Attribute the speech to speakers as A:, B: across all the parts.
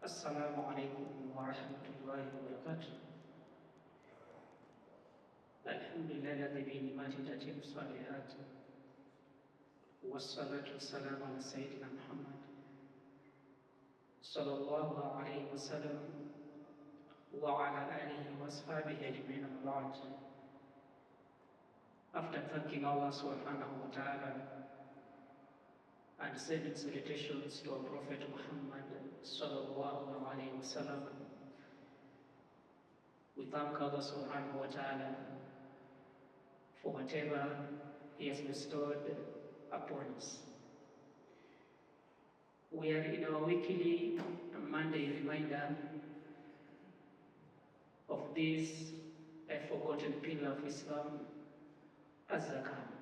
A: السلام عليكم ورحمة الله وبركاته. الحمد لله الذي بنعمته تتم الصالحات، والصلاة والسلام على سيدنا محمد صلى الله عليه وسلم وعلى آله وأصحابه أجمعين. بعد, after thanking Allah subhanahu wa ta'ala and sending salutations to our Prophet Muhammad sallallahu alaihi wasallam, we thank Allah subhanahu wa ta'ala for whatever He has bestowed upon us. We are in our weekly Monday reminder of this a forgotten pillar of Islam, az-zakah.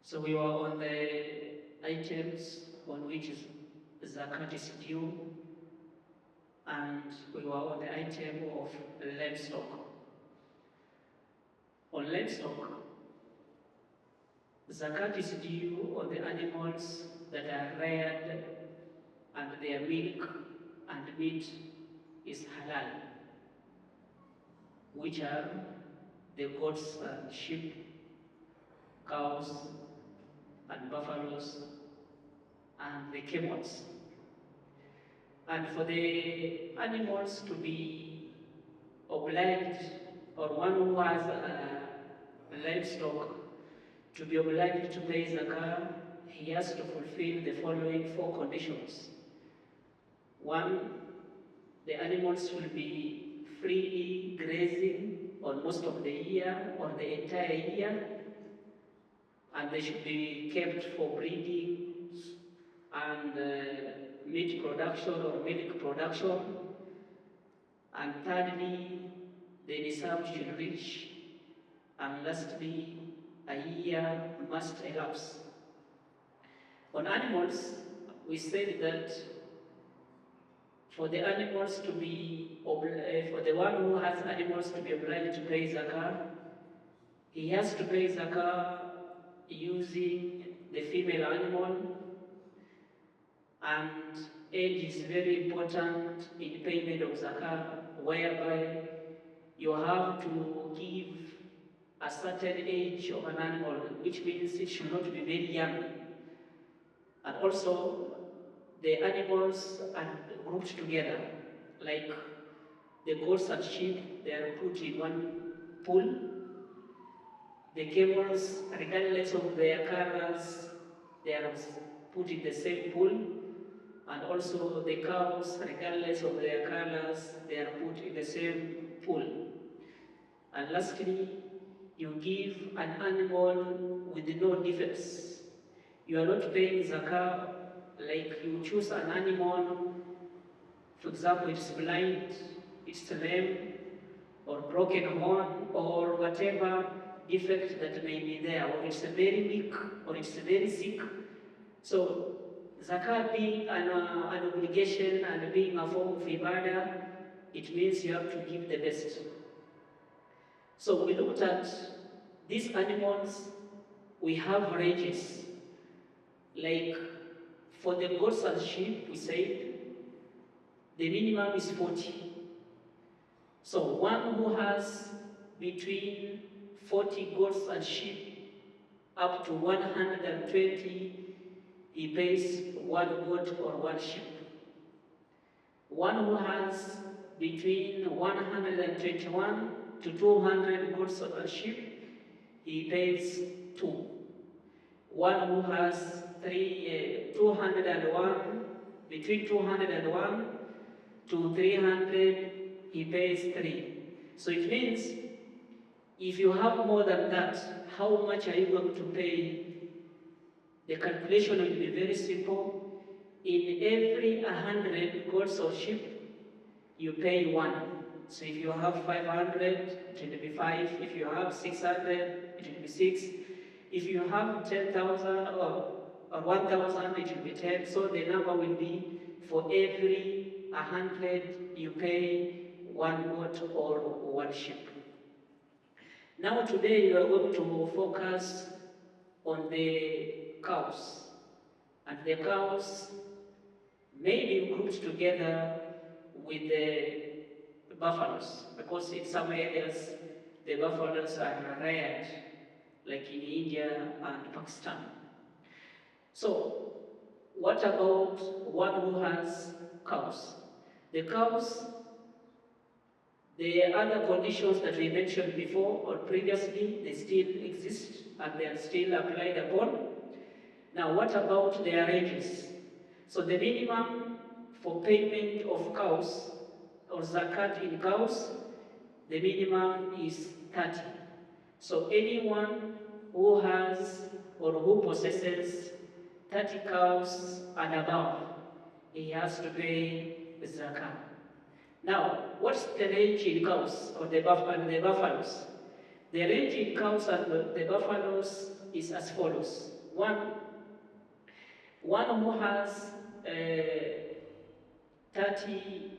A: So we were on the items on which zakat is due, and we were on the item of livestock. On livestock, zakat is due on the animals that are reared and their milk and meat is halal, which are the goats and sheep, cows and buffaloes, and the camels. And for the animals to be obliged, or one who has livestock to be obliged to pay zakah, he has to fulfill the following 4 conditions. 1, the animals will be freely grazing on most of the year or the entire year, and they should be kept for breeding and meat production or milk production. And thirdly, the nisab should reach, and lastly, a year must elapse. On animals, we said that for the animals to be for the one who has animals to be obliged to pay zakah, he has to pay zakah using the female animal, and age is very important in payment of zakah, whereby you have to give a certain age of an animal, which means it should not be very young. And also, the animals are grouped together, like the goats and sheep, they are put in one pool. The camels, regardless of their colors, they are put in the same pool. And also the cows, regardless of their colors, they are put in the same pool. And lastly, you give an animal with no defects. You are not paying zakah like you choose an animal, for example, it's blind, it's lame, or broken horn, or whatever defect that may be there, or it's very weak, or it's very sick. So zakah being an obligation and being a form of ibadah, it means you have to give the best. So we looked at these animals, we have ranges. Like for the goats and sheep, we said the minimum is 40. So one who has between 40 goats and sheep up to 120, he pays 1 goat or 1 sheep. One who has between 121 to 200 goats or sheep, he pays 2. One who has 201, between 201 to 300, he pays 3. So it means if you have more than that, how much are you going to pay? The calculation will be very simple. In every 100 goats or sheep, you pay 1. So if you have 500, it will be 5. If you have 600, it will be 6. If you have 10,000 or 1,000, it will be 10. So the number will be for every 100, you pay 1 goat or 1 sheep. Now today we are going to focus on the cows. And the cows, maybe grouped together with the buffaloes, because in some areas the buffaloes are reared, like in India and Pakistan. So, what about one who has cows? The cows, the other conditions that we mentioned before or previously, they still exist and they are still applied upon. Now, what about their ages? So the minimum for payment of cows or zakat in cows, the minimum is 30. So anyone who has or who possesses 30 cows and above, he has to pay the zakat. Now, what's the range in cows or the buffaloes? The range in cows and the buffaloes is as follows. One who has 30,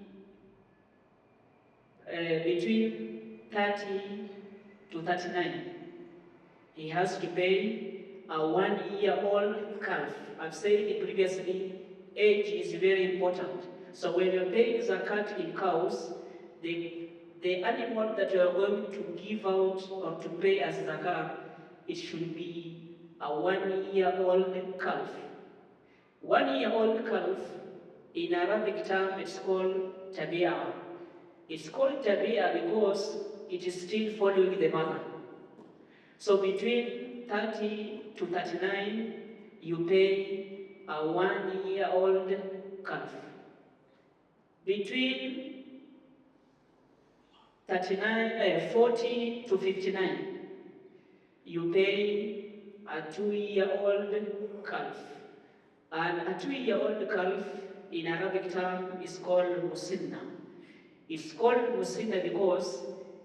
A: between 30 to 39, he has to pay a 1-year-old calf. I've said previously, age is very important. So when you're paying zakat in cows, the animal that you are going to give out or to pay as zakat, it should be a 1-year-old calf. 1-year-old calf, in Arabic term, it's called tabi'a. It's called tabi'a because it is still following the mother. So between 30 to 39, you pay a 1-year-old calf. Between 40 to 59, you pay a 2-year-old calf. And a 2-year-old calf in Arabic term is called musinna. It's called musinna because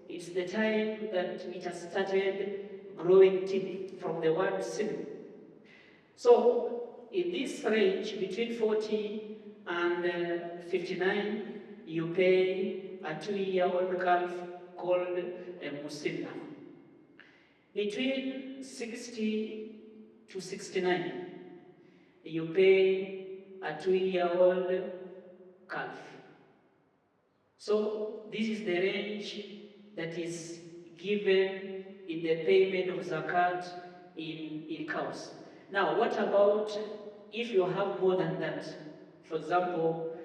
A: it's the time that it has started growing teeth from the word sin. So in this range between 40 and 59, you pay a 2-year-old calf called a musinna. Between 60 to 69, you pay a 2-year-old calf. So this is the range that is given in the payment of zakat in cows. Now, what about if you have more than that? For example,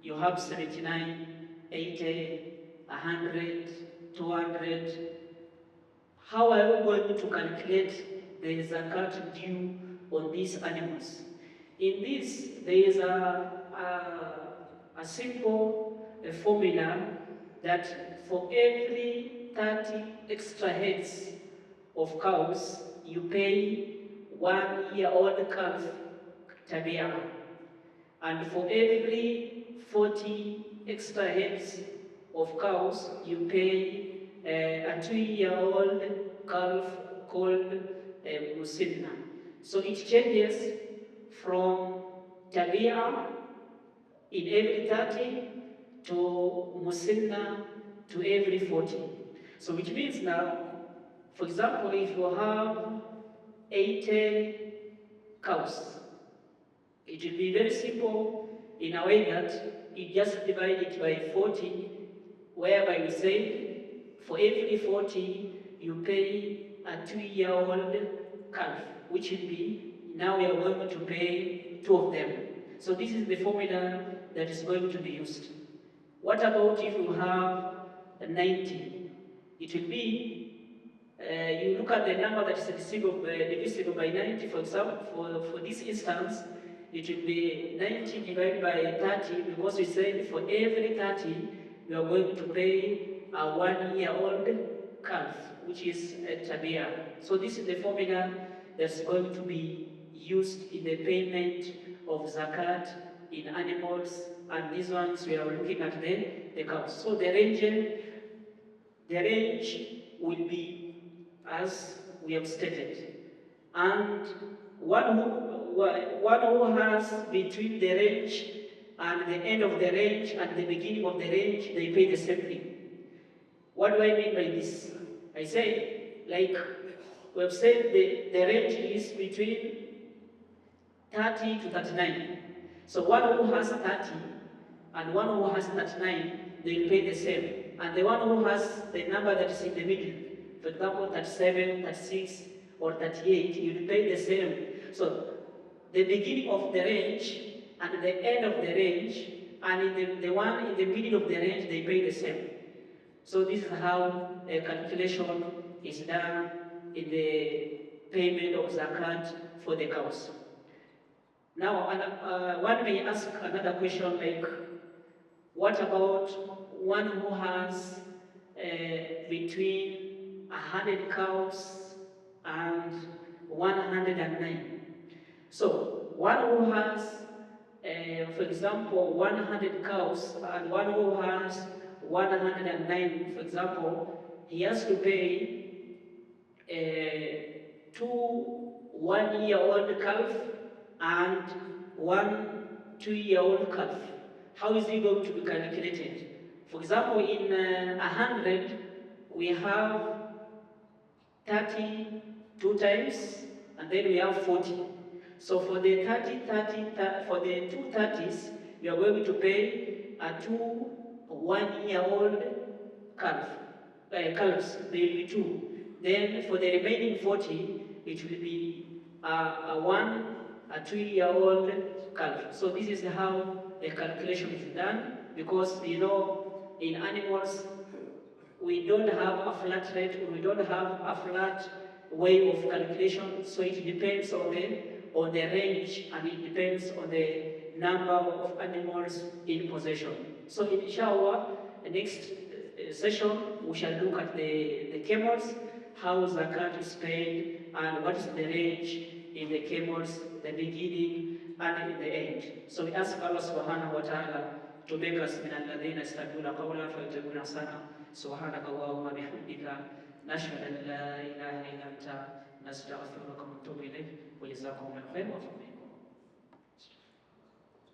A: you have 79, 80, 100, 200. How are you going to calculate the zakat due on these animals? In this, there is a simple formula that for every 30 extra heads of cows, you pay 1-year-old calf tabi'a. And for every 40 extra heads of cows, you pay a 2-year-old calf called musinna. So it changes from tabi'a in every 30 to musinna to every 40. So which means now, for example, if you have 80 cows, it will be very simple in a way that you just divide it by 40, whereby you say for every 40 you pay a 2-year-old calf, which will be, now we are going to pay 2 of them. So this is the formula that is going to be used. What about if you have 90? It will be, you look at the number that is divisible by 90, for example, for this instance, it will be 90 divided by 30, because we said for every 30, we are going to pay a 1-year-old calf, which is a tabi'a. So this is the formula that's going to be used in the payment of zakat in animals, and these ones we are looking at the cows. So the range will be as we have stated. And one who has between the range and the end of the range and the beginning of the range, they pay the same thing. What do I mean by this? I say, like we have said, the range is between 30 to 39. So one who has 30 and one who has 39, they will pay the same. And the one who has the number that is in the middle, for example, 37, 36, or 38, you will pay the same. So the beginning of the range and the end of the range, and in the one in the middle of the range, they pay the same. So this is how a calculation is done in the payment of zakat for the cows. Now, one may ask another question like, what about one who has between 100 cows and 109? So one who has, for example, 100 cows and one who has 109, for example, he has to pay two 1-year-old calf and one 2-year-old calf. How is it going to be calculated? For example, in 100, we have 32 times, and then we have 40. So for the 30, for the 2 30s, you are going to pay a 2 1-year-old calves. There will be 2. Then for the remaining 40, it will be a 2-year-old calf. So this is how the calculation is done, because you know, in animals, we don't have a flat rate, or we don't have a flat way of calculation, so it depends on the range, and it depends on the number of animals in possession. So inshallah, the next session, we shall look at the camels, how zakat is paid, and what is the range in the camels, the beginning and in the end. So we ask Allah subhanahu wa ta'ala to make us min alladhina yastami'una qawla fayattabi'una ahsana. سبحانك اللهم وبحمدك نشهد ان لا اله الا انت نستغفرك ونتوب اليك وجزاكم الله خير وفضل.